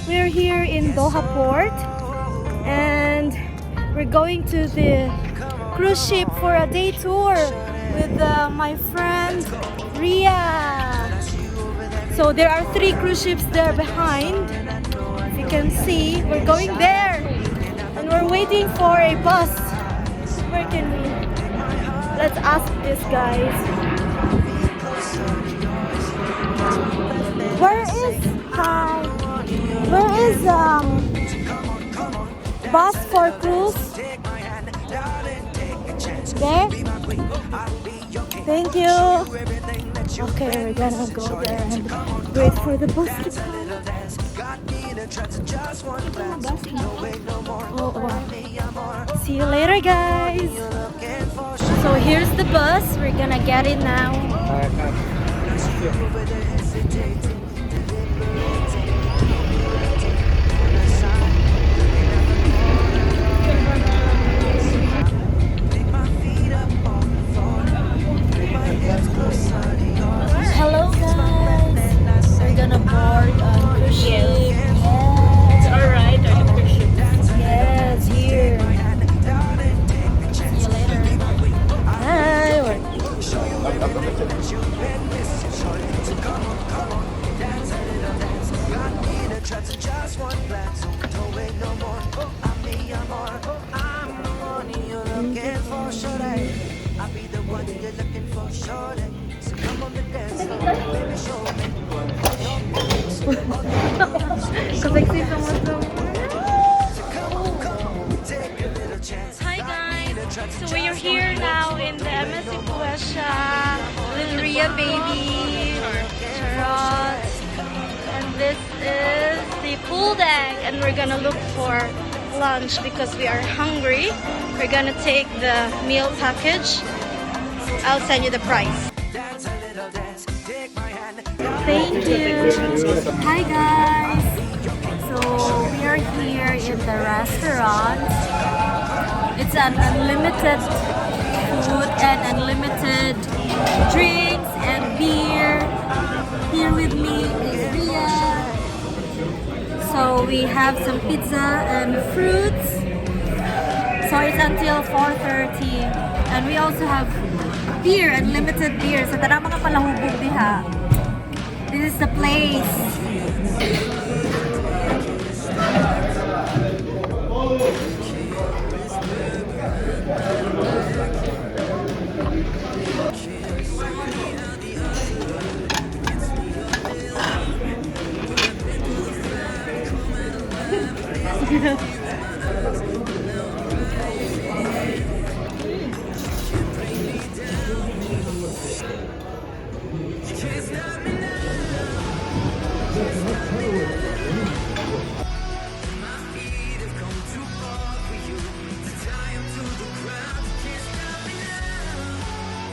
We're here in Doha Port and we're going to the cruise ship for a day tour with my friend Ria. So there are 3 cruise ships there behind. If you can see, we're going there and we're waiting for a bus. Where can we? Let's ask these guys. Where is bus for cruise? There? Thank you. Okay, we're gonna go there and wait for the bus to come. Oh, wow. See you later, guys. So here's the bus. We're gonna get it now. Hello guys, we're gonna board on cruise ship. It's alright, are the cruise ship? Yes, here. See you later. Bye. Hi guys, so we are here now in the MSC POESIA with Ria baby, Charot, and this is the pool deck and we're gonna look for lunch because we are hungry. We're gonna take the meal package. I'll send you the price. Thank you. Hi guys. So we are here in the restaurant. It's an unlimited food and unlimited drinks and beer. Here with me is Ria. So we have some pizza and fruits. So it's until 4:30. And we also have beer, unlimited beer. So tara mga palahubog diha. This is the place.